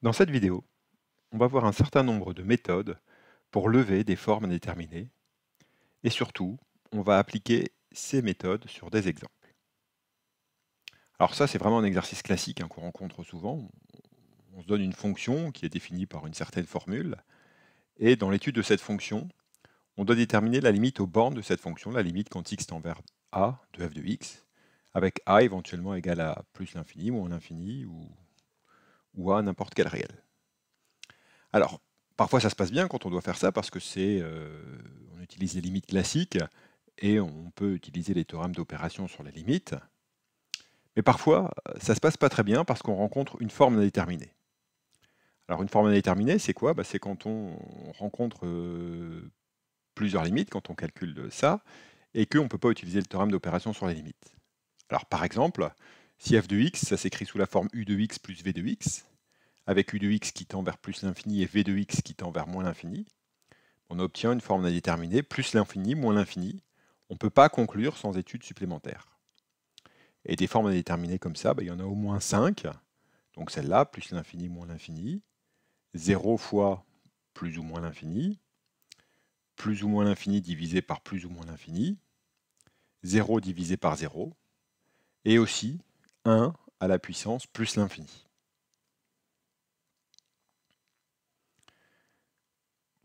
Dans cette vidéo, on va voir un certain nombre de méthodes pour lever des formes indéterminées et surtout, on va appliquer ces méthodes sur des exemples. Alors ça, c'est vraiment un exercice classique qu'on rencontre souvent. On se donne une fonction qui est définie par une certaine formule et dans l'étude de cette fonction, on doit déterminer la limite aux bornes de cette fonction, la limite quand x tend vers a de f de x, avec a éventuellement égal à plus l'infini, moins l'infini ou à n'importe quel réel. Alors, parfois ça se passe bien quand on doit faire ça parce que on utilise les limites classiques et on peut utiliser les théorèmes d'opération sur les limites. Mais parfois, ça se passe pas très bien parce qu'on rencontre une forme indéterminée. Alors une forme indéterminée, c'est quoi? C'est quand on rencontre plusieurs limites, quand on calcule ça, et qu'on ne peut pas utiliser le théorème d'opération sur les limites. Alors par exemple, si f de x, ça s'écrit sous la forme u de x plus v de x, avec u de x qui tend vers plus l'infini et v de x qui tend vers moins l'infini, on obtient une forme indéterminée, plus l'infini, moins l'infini. On ne peut pas conclure sans études supplémentaires. Et des formes indéterminées comme ça, il y en a au moins 5. Donc celle-là, plus l'infini, moins l'infini. 0 fois plus ou moins l'infini. Plus ou moins l'infini divisé par plus ou moins l'infini. 0 divisé par 0. Et aussi 1 à la puissance plus l'infini.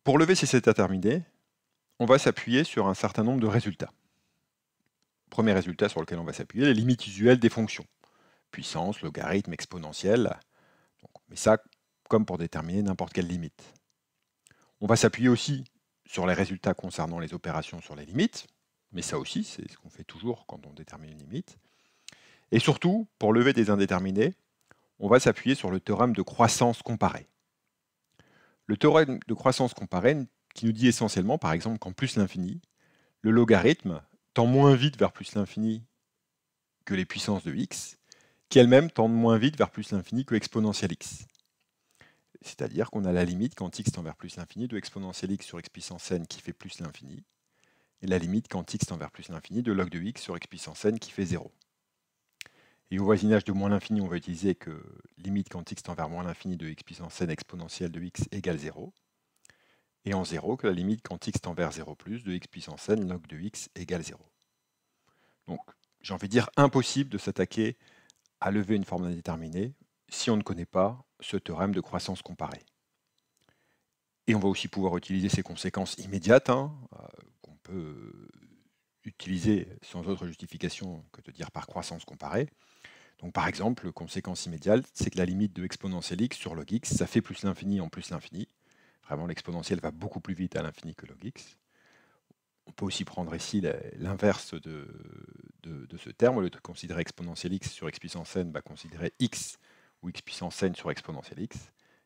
Pour lever ces indéterminés, on va s'appuyer sur un certain nombre de résultats. Premier résultat sur lequel on va s'appuyer, les limites usuelles des fonctions. Puissance, logarithme, exponentielle. Mais ça, comme pour déterminer n'importe quelle limite. On va s'appuyer aussi sur les résultats concernant les opérations sur les limites, mais ça aussi, c'est ce qu'on fait toujours quand on détermine une limite. Et surtout, pour lever des indéterminés, on va s'appuyer sur le théorème de croissance comparée. Le théorème de croissance comparée qui nous dit essentiellement, par exemple, qu'en plus l'infini, le logarithme tend moins vite vers plus l'infini que les puissances de x, qui elles-mêmes tendent moins vite vers plus l'infini que exponentielle x. C'est-à-dire qu'on a la limite quand x tend vers plus l'infini de exponentielle x sur x puissance n qui fait plus l'infini, et la limite quand x tend vers plus l'infini de log de x sur x puissance n qui fait 0. Et au voisinage de moins l'infini, on va utiliser que limite quand x tend vers moins l'infini de x puissance n exponentielle de x égale 0. Et en 0, que la limite quand x tend vers 0 plus de x puissance n log de x égale 0. Donc, j'ai envie de dire impossible de s'attaquer à lever une forme indéterminée si on ne connaît pas ce théorème de croissance comparée. Et on va aussi pouvoir utiliser ces conséquences immédiates qu'on peut utiliser sans autre justification que de dire par croissance comparée. Donc par exemple, conséquence immédiate, c'est que la limite de exponentielle x sur log x, ça fait plus l'infini en plus l'infini. Vraiment, l'exponentielle va beaucoup plus vite à l'infini que log x. On peut aussi prendre ici l'inverse de ce terme. Au lieu de considérer exponentielle x sur x puissance n, considérer x ou x puissance n sur exponentielle x.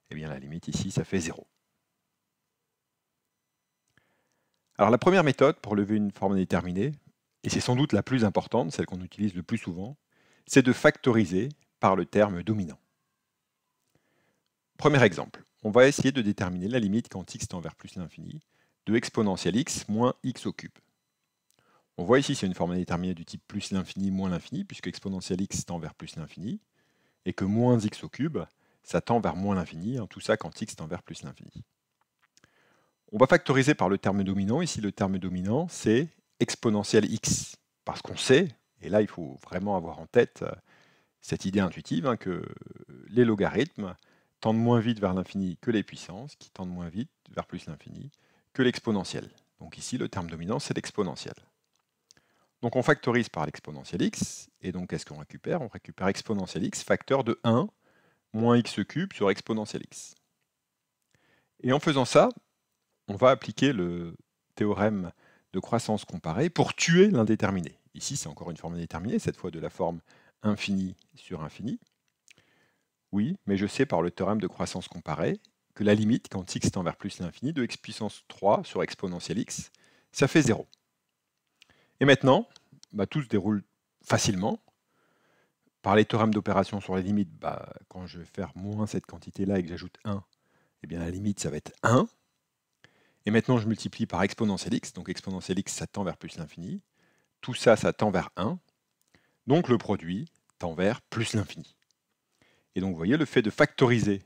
Et bien la limite ici, ça fait 0. Alors la première méthode pour lever une forme indéterminée, et c'est sans doute la plus importante, celle qu'on utilise le plus souvent, c'est de factoriser par le terme dominant. Premier exemple, on va essayer de déterminer la limite quand x tend vers plus l'infini de exponentielle x moins x au cube. On voit ici c'est une forme indéterminée du type plus l'infini moins l'infini, puisque exponentielle x tend vers plus l'infini, et que moins x au cube, ça tend vers moins l'infini, tout ça quand x tend vers plus l'infini. On va factoriser par le terme dominant. Ici, le terme dominant, c'est exponentielle x. Parce qu'on sait, et là, il faut vraiment avoir en tête cette idée intuitive, que les logarithmes tendent moins vite vers l'infini que les puissances, qui tendent moins vite vers plus l'infini que l'exponentielle. Donc ici, le terme dominant, c'est l'exponentielle. Donc on factorise par l'exponentielle x, et donc qu'est-ce qu'on récupère? On récupère exponentielle x facteur de 1 moins x cube sur exponentielle x. Et en faisant ça, on va appliquer le théorème de croissance comparée pour tuer l'indéterminé. Ici, c'est encore une forme indéterminée, cette fois de la forme infini sur infini. Oui, mais je sais par le théorème de croissance comparée que la limite, quand x tend vers plus l'infini, de x puissance 3 sur exponentielle x, ça fait 0. Et maintenant, tout se déroule facilement. Par les théorèmes d'opération sur les limites, quand je vais faire moins cette quantité-là et que j'ajoute 1, eh bien la limite, ça va être 1. Et maintenant, je multiplie par exponentielle x. Donc exponentielle x, ça tend vers plus l'infini. Tout ça, ça tend vers 1. Donc le produit tend vers plus l'infini. Et donc, vous voyez, le fait de factoriser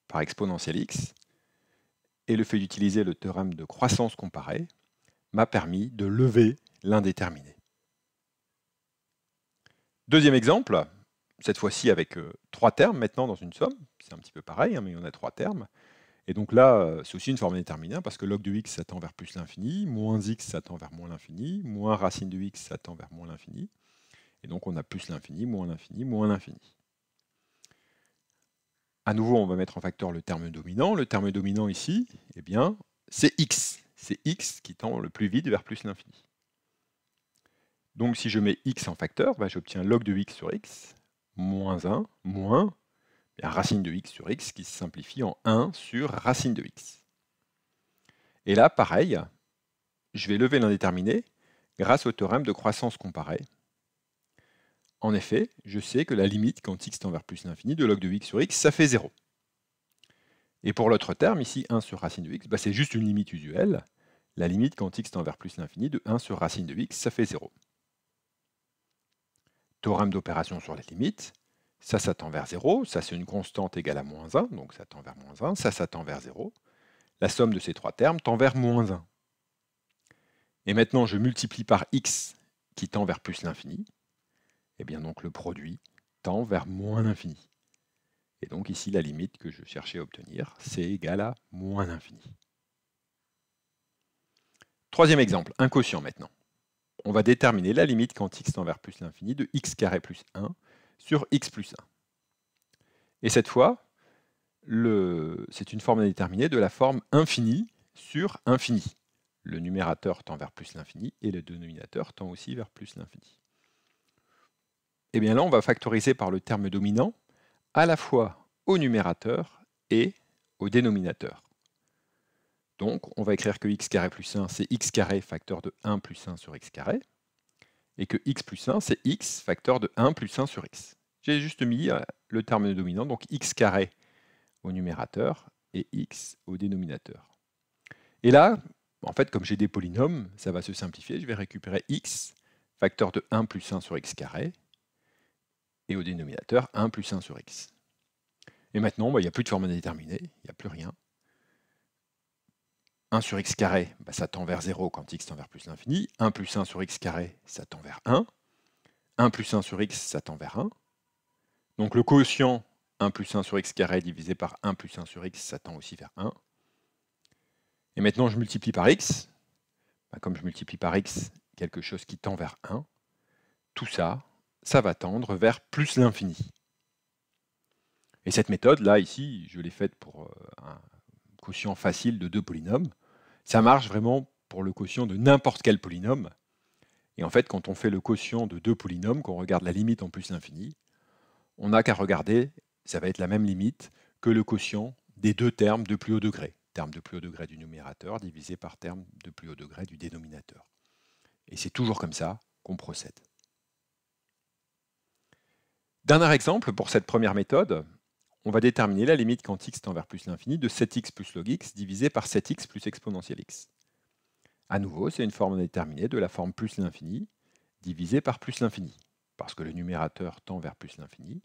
par exponentielle x, et le fait d'utiliser le théorème de croissance comparée m'a permis de lever l'indéterminé. Deuxième exemple, cette fois-ci avec 3 termes maintenant dans une somme, c'est un petit peu pareil, hein, mais on a 3 termes. Et donc là, c'est aussi une forme indéterminée, parce que log de x, ça tend vers plus l'infini, moins x, ça tend vers moins l'infini, moins racine de x, ça tend vers moins l'infini. Et donc on a plus l'infini, moins l'infini, moins l'infini. À nouveau, on va mettre en facteur le terme dominant. Le terme dominant ici, eh bien, c'est x. C'est x qui tend le plus vite vers plus l'infini. Donc si je mets x en facteur, bah, j'obtiens log de x sur x, moins 1, moins racine de x sur x qui se simplifie en 1 sur racine de x. Et là, pareil, je vais lever l'indéterminé grâce au théorème de croissance comparée. En effet, je sais que la limite quand x tend vers plus l'infini de log de x sur x, ça fait 0. Et pour l'autre terme, ici 1 sur racine de x, bah, c'est juste une limite usuelle. La limite quand x tend vers plus l'infini de 1 sur racine de x, ça fait 0. Théorème d'opération sur les limites, ça tend vers 0, ça c'est une constante égale à moins 1, donc ça tend vers moins 1, ça tend vers 0. La somme de ces 3 termes tend vers moins 1. Et maintenant je multiplie par x qui tend vers plus l'infini, et bien donc le produit tend vers moins l'infini. Et donc ici la limite que je cherchais à obtenir, c'est égal à moins l'infini. Troisième exemple, un quotient maintenant. On va déterminer la limite quand x tend vers plus l'infini de x carré plus 1 sur x plus 1. Et cette fois, c'est une forme indéterminée de la forme infini sur infini. Le numérateur tend vers plus l'infini et le dénominateur tend aussi vers plus l'infini. Et bien là, on va factoriser par le terme dominant à la fois au numérateur et au dénominateur. Donc, on va écrire que x carré plus 1, c'est x carré facteur de 1 plus 1 sur x carré, et que x plus 1, c'est x facteur de 1 plus 1 sur x. J'ai juste mis le terme dominant, donc x carré au numérateur et x au dénominateur. Et là, en fait, comme j'ai des polynômes, ça va se simplifier. Je vais récupérer x facteur de 1 plus 1 sur x carré, et au dénominateur 1 plus 1 sur x. Et maintenant, il n'y a plus de forme indéterminée, il n'y a plus rien. 1 sur x carré, ça tend vers 0 quand x tend vers plus l'infini. 1 plus 1 sur x carré, ça tend vers 1. 1 plus 1 sur x, ça tend vers 1. Donc le quotient 1 plus 1 sur x carré divisé par 1 plus 1 sur x, ça tend aussi vers 1. Et maintenant, je multiplie par x. Comme je multiplie par x quelque chose qui tend vers 1, tout ça, ça va tendre vers plus l'infini. Et cette méthode, là, ici, je l'ai faite pour un quotient facile de deux polynômes. Ça marche vraiment pour le quotient de n'importe quel polynôme. Et en fait, quand on fait le quotient de deux polynômes, qu'on regarde la limite en plus l'infini, on n'a qu'à regarder, ça va être la même limite que le quotient des deux termes de plus haut degré. Terme de plus haut degré du numérateur divisé par terme de plus haut degré du dénominateur. Et c'est toujours comme ça qu'on procède. Dernier exemple pour cette première méthode, on va déterminer la limite quand x tend vers plus l'infini de 7x plus log x divisé par 7x plus exponentielle x. À nouveau, c'est une forme indéterminée de la forme plus l'infini divisé par plus l'infini, parce que le numérateur tend vers plus l'infini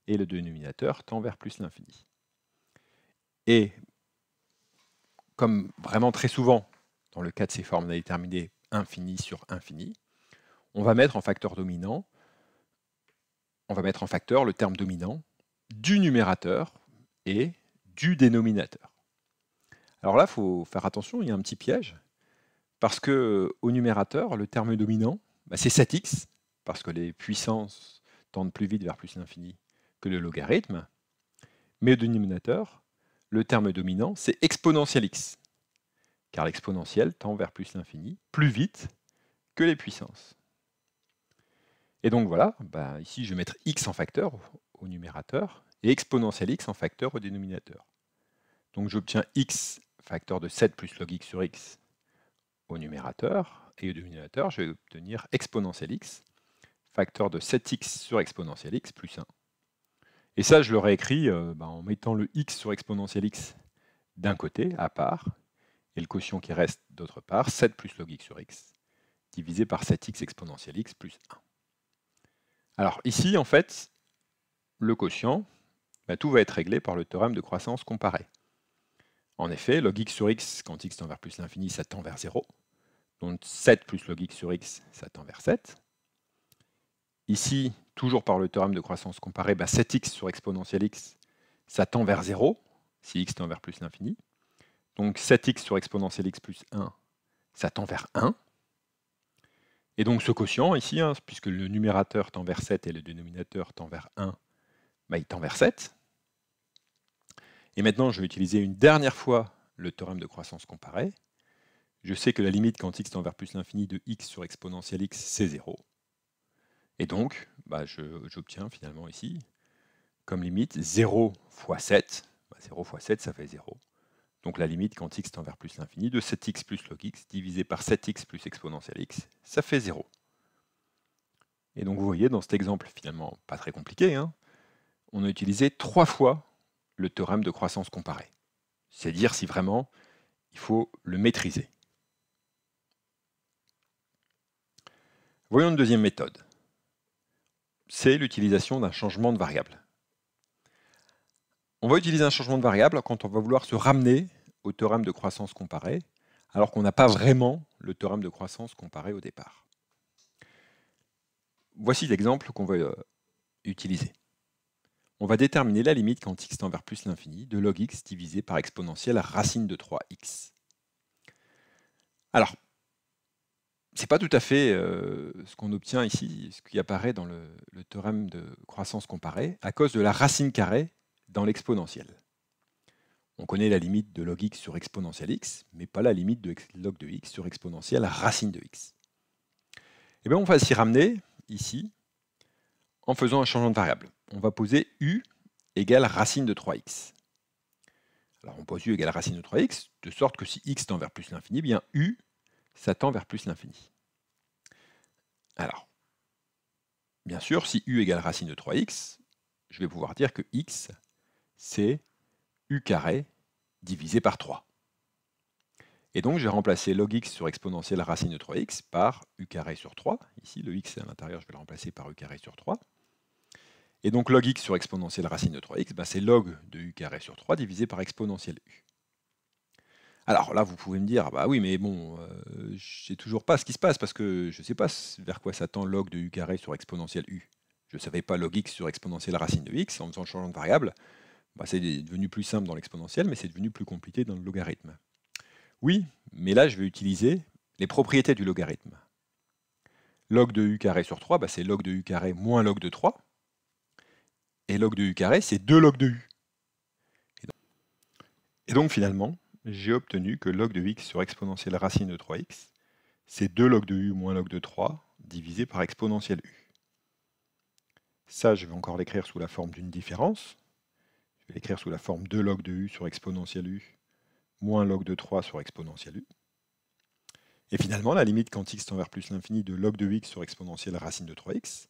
et le dénominateur tend vers plus l'infini. Et comme vraiment très souvent dans le cas de ces formes indéterminées infini sur infini, on va mettre en facteur dominant, on va mettre en facteur le terme dominant du numérateur et du dénominateur. Alors là, il faut faire attention, il y a un petit piège, parce que au numérateur, le terme dominant, c'est 7x, parce que les puissances tendent plus vite vers plus l'infini que le logarithme, mais au dénominateur, le terme dominant, c'est exponentielle x, car l'exponentielle tend vers plus l'infini plus vite que les puissances. Et donc voilà, ici je vais mettre x en facteur au numérateur et exponentielle x en facteur au dénominateur. Donc j'obtiens x facteur de 7 plus log x sur x au numérateur, et au dénominateur je vais obtenir exponentielle x facteur de 7x sur exponentielle x plus 1. Et ça je le réécris en mettant le x sur exponentielle x d'un côté, à part, et le quotient qui reste d'autre part, 7 plus log x sur x, divisé par 7x exponentielle x plus 1. Alors ici, en fait, le quotient, bah, tout va être réglé par le théorème de croissance comparée. En effet, log x sur x, quand x tend vers plus l'infini, ça tend vers 0. Donc 7 plus log x sur x, ça tend vers 7. Ici, toujours par le théorème de croissance comparée, bah 7x sur exponentielle x, ça tend vers 0, si x tend vers plus l'infini. Donc 7x sur exponentielle x plus 1, ça tend vers 1. Et donc ce quotient ici, hein, puisque le numérateur tend vers 7 et le dénominateur tend vers 1, bah, il tend vers 7. Et maintenant, je vais utiliser une dernière fois le théorème de croissance comparée. Je sais que la limite quand x tend vers plus l'infini de x sur exponentielle x, c'est 0. Et donc, bah, j'obtiens finalement ici, comme limite, 0 fois 7. Bah, 0 fois 7, ça fait 0. Donc la limite quand x tend vers plus l'infini de 7x plus log x divisé par 7x plus exponentielle x, ça fait 0. Et donc vous voyez, dans cet exemple finalement pas très compliqué, hein, on a utilisé 3 fois le théorème de croissance comparée. C'est dire si vraiment il faut le maîtriser. Voyons une deuxième méthode. C'est l'utilisation d'un changement de variable. On va utiliser un changement de variable quand on va vouloir se ramener au théorème de croissance comparée, alors qu'on n'a pas vraiment le théorème de croissance comparée au départ. Voici l'exemple qu'on va utiliser. On va déterminer la limite quand x tend vers plus l'infini de log x divisé par exponentielle racine de 3x. Alors, ce n'est pas tout à fait ce qu'on obtient ici, ce qui apparaît dans le théorème de croissance comparée, à cause de la racine carrée dans l'exponentielle. On connaît la limite de log x sur exponentielle x, mais pas la limite de log de x sur exponentielle racine de x. Et bien on va s'y ramener ici en faisant un changement de variable. On va poser u égale racine de 3x. Alors on pose u égale racine de 3x, de sorte que si x tend vers plus l'infini, bien u, ça tend vers plus l'infini. Alors, bien sûr, si u égale racine de 3x, je vais pouvoir dire que x, c'est u carré divisé par 3. Et donc, j'ai remplacé log x sur exponentielle racine de 3x par u carré sur 3. Ici, le x est à l'intérieur, je vais le remplacer par u carré sur 3. Et donc, log x sur exponentielle racine de 3x, ben, c'est log de u carré sur 3 divisé par exponentielle u. Alors là, vous pouvez me dire, bah oui, mais bon, je ne sais toujours pas ce qui se passe, parce que je ne sais pas vers quoi ça tend log de u carré sur exponentielle u. Je ne savais pas log x sur exponentielle racine de x, en faisant le changement de variable, bah, c'est devenu plus simple dans l'exponentielle, mais c'est devenu plus compliqué dans le logarithme. Oui, mais là, je vais utiliser les propriétés du logarithme. Log de u carré sur 3, bah, c'est log de u carré moins log de 3. Et log de u carré, c'est 2 log de u. Et donc finalement, j'ai obtenu que log de x sur exponentielle racine de 3x, c'est 2 log de u moins log de 3 divisé par exponentielle u. Ça, je vais encore l'écrire sous la forme d'une différence. Je vais l'écrire sous la forme 2 log de u sur exponentielle u moins log de 3 sur exponentielle u. Et finalement, la limite quand x tend vers plus l'infini de log de x sur exponentielle racine de 3x,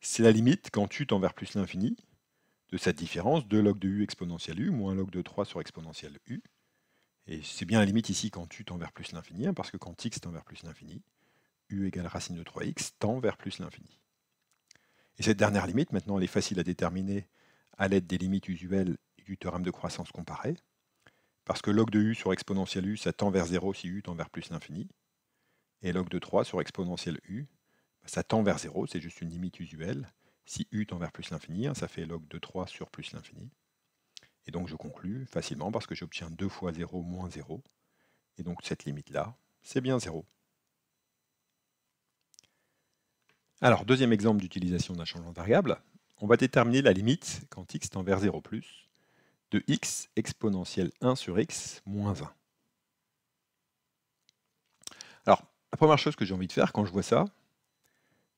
c'est la limite quand u tend vers plus l'infini de cette différence 2 log de u exponentielle u moins log de 3 sur exponentielle u. Et c'est bien la limite ici quand u tend vers plus l'infini, hein, parce que quand x tend vers plus l'infini, u égale racine de 3x tend vers plus l'infini. Et cette dernière limite, maintenant, elle est facile à déterminer à l'aide des limites usuelles du théorème de croissance comparée, parce que log de u sur exponentielle u, ça tend vers 0 si u tend vers plus l'infini, et log de 3 sur exponentielle u, ça tend vers 0, c'est juste une limite usuelle. Si u tend vers plus l'infini, hein, ça fait log de 3 sur plus l'infini. Et donc je conclus facilement parce que j'obtiens 2 fois 0 moins 0. Et donc cette limite-là, c'est bien 0. Alors, deuxième exemple d'utilisation d'un changement de variable, on va déterminer la limite quand x tend vers 0+, de x exponentielle 1 sur x moins 1. Alors, la première chose que j'ai envie de faire quand je vois ça,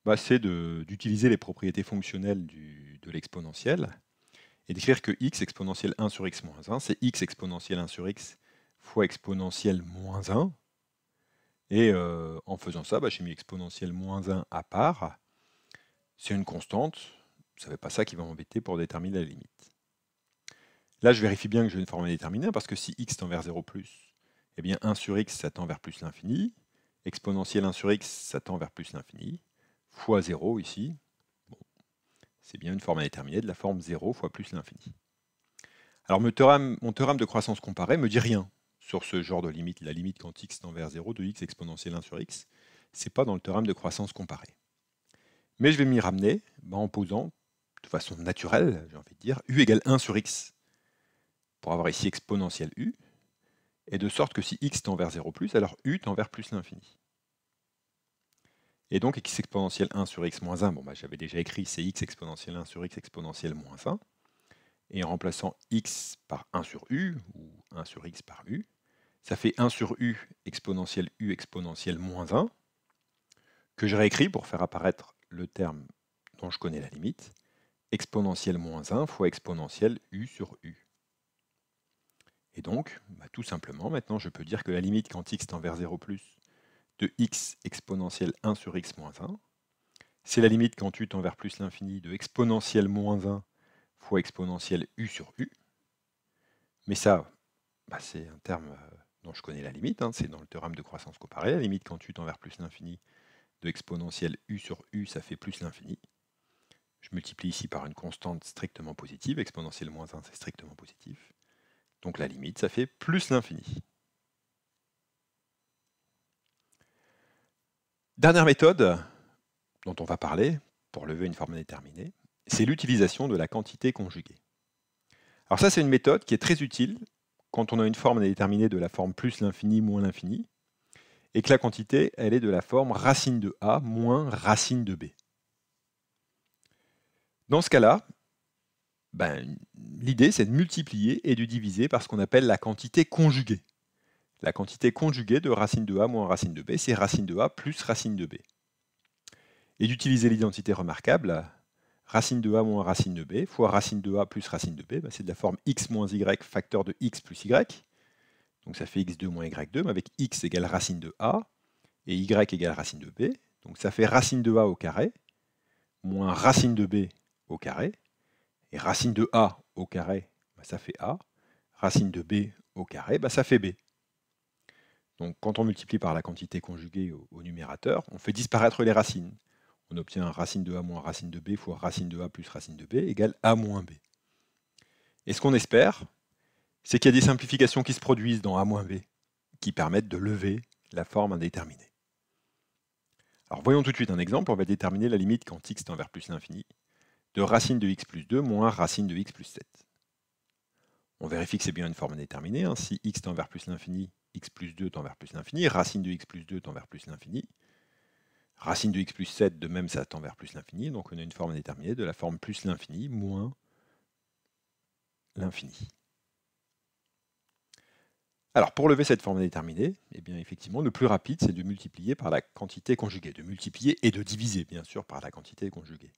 bah, c'est d'utiliser les propriétés fonctionnelles de l'exponentielle et d'écrire que x exponentielle 1 sur x moins 1, c'est x exponentielle 1 sur x fois exponentielle moins 1. Et en faisant ça, bah, j'ai mis exponentielle moins 1 à part. C'est une constante, ce n'est pas ça qui va m'embêter pour déterminer la limite. Là, je vérifie bien que j'ai une forme indéterminée, parce que si x tend vers 0+, eh bien 1 sur x, ça tend vers plus l'infini. Exponentielle 1 sur x, ça tend vers plus l'infini. Fois 0 ici. Bon, c'est bien une forme indéterminée de la forme 0 fois plus l'infini. Alors mon théorème de croissance comparée me dit rien sur ce genre de limite, la limite quand x tend vers 0 de x exponentielle 1 sur x. C'est pas dans le théorème de croissance comparée. Mais je vais m'y ramener en posant de façon naturelle, j'ai envie de dire, u égale 1 sur x, pour avoir ici exponentielle u, et de sorte que si x tend vers 0 plus, alors u tend vers plus l'infini. Et donc x exponentielle 1 sur x moins 1, j'avais déjà écrit, c'est x exponentielle 1 sur x exponentielle moins 1, et en remplaçant x par 1 sur u, ou 1 sur x par u, ça fait 1 sur u exponentielle moins 1, que je réécris pour faire apparaître le terme dont je connais la limite, exponentielle moins 1 fois exponentielle u sur u. Et donc, tout simplement, maintenant je peux dire que la limite quand x tend vers 0 plus de x exponentielle 1 sur x moins 1, c'est la limite quand u tend vers plus l'infini de exponentielle moins 1 fois exponentielle u sur u. Mais ça, c'est un terme dont je connais la limite, c'est dans le théorème de croissance comparée, la limite quand u tend vers plus l'infini de exponentielle u sur u, ça fait plus l'infini. Je multiplie ici par une constante strictement positive, exponentielle moins 1 c'est strictement positif. Donc la limite, ça fait plus l'infini. Dernière méthode dont on va parler pour lever une forme indéterminée, c'est l'utilisation de la quantité conjuguée. Alors ça, c'est une méthode qui est très utile quand on a une forme indéterminée de la forme plus l'infini moins l'infini, et que la quantité, elle est de la forme racine de a moins racine de b. Dans ce cas-là, l'idée, c'est de multiplier et de diviser par ce qu'on appelle la quantité conjuguée. La quantité conjuguée de racine de a moins racine de b, c'est racine de a plus racine de b. Et d'utiliser l'identité remarquable, racine de a moins racine de b fois racine de a plus racine de b, c'est de la forme x moins y facteur de x plus y. Donc ça fait x2 moins y2, mais avec x égale racine de a et y égale racine de b. Donc ça fait racine de a au carré moins racine de b au carré. Et racine de a au carré, ça fait a. Racine de b au carré, ça fait b. Donc quand on multiplie par la quantité conjuguée au numérateur, on fait disparaître les racines. On obtient racine de a moins racine de b fois racine de a plus racine de b égale a moins b. Et ce qu'on espère, c'est qu'il y a des simplifications qui se produisent dans a moins b, qui permettent de lever la forme indéterminée. Alors voyons tout de suite un exemple, on va déterminer la limite quand x tend vers plus l'infini, de racine de x plus 2 moins racine de x plus 7. On vérifie que c'est bien une forme indéterminée, si x tend vers plus l'infini, x plus 2 tend vers plus l'infini, racine de x plus 2 tend vers plus l'infini, racine de x plus 7, de même ça tend vers plus l'infini, donc on a une forme indéterminée de la forme plus l'infini moins l'infini. Alors pour lever cette forme indéterminée, effectivement, le plus rapide c'est de multiplier par la quantité conjuguée, de multiplier et de diviser bien sûr par la quantité conjuguée.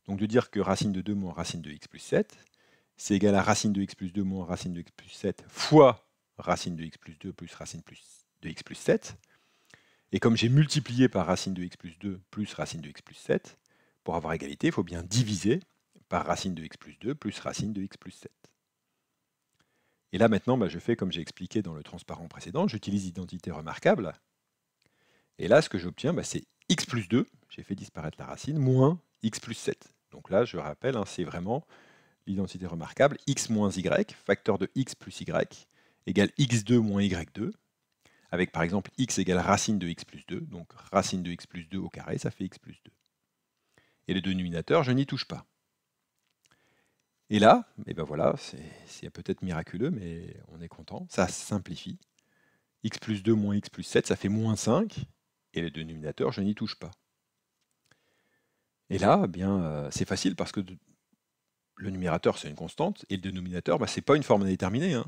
Donc de dire que racine de 2 moins racine de x plus 7, c'est égal à racine de x plus 2 moins racine de x plus 7 fois racine de x plus 2 plus racine de x plus 7. Et comme j'ai multiplié par racine de x plus 2 plus racine de x plus 7, pour avoir égalité, il faut bien diviser par racine de x plus 2 plus racine de x plus 7. Et là maintenant, je fais comme j'ai expliqué dans le transparent précédent, j'utilise l'identité remarquable. Et là, ce que j'obtiens, c'est x plus 2, j'ai fait disparaître la racine, moins x plus 7. Donc là, je rappelle, c'est vraiment l'identité remarquable, x moins y, facteur de x plus y, égale x2 moins y2, avec par exemple x égale racine de x plus 2, donc racine de x plus 2 au carré, ça fait x plus 2. Et le dénominateur, je n'y touche pas. Et là, voilà, c'est peut-être miraculeux, mais on est content, ça simplifie. X plus 2 moins x plus 7, ça fait moins 5, et le dénominateur, je n'y touche pas. Et là, c'est facile parce que le numérateur, c'est une constante, et le dénominateur, c'est pas une forme indéterminée.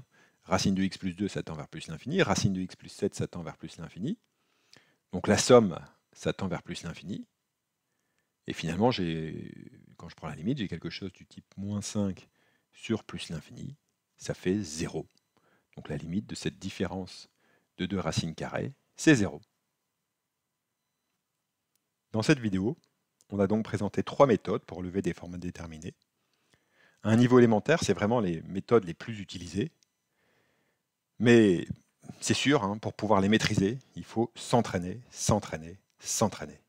Racine de x plus 2, ça tend vers plus l'infini, racine de x plus 7, ça tend vers plus l'infini. Donc la somme, ça tend vers plus l'infini. Et finalement, quand je prends la limite, j'ai quelque chose du type moins 5 sur plus l'infini. Ça fait 0. Donc la limite de cette différence de 2 racines carrées, c'est 0. Dans cette vidéo, on a donc présenté 3 méthodes pour lever des formes indéterminées. À un niveau élémentaire, c'est vraiment les méthodes les plus utilisées. Mais c'est sûr, pour pouvoir les maîtriser, il faut s'entraîner, s'entraîner, s'entraîner.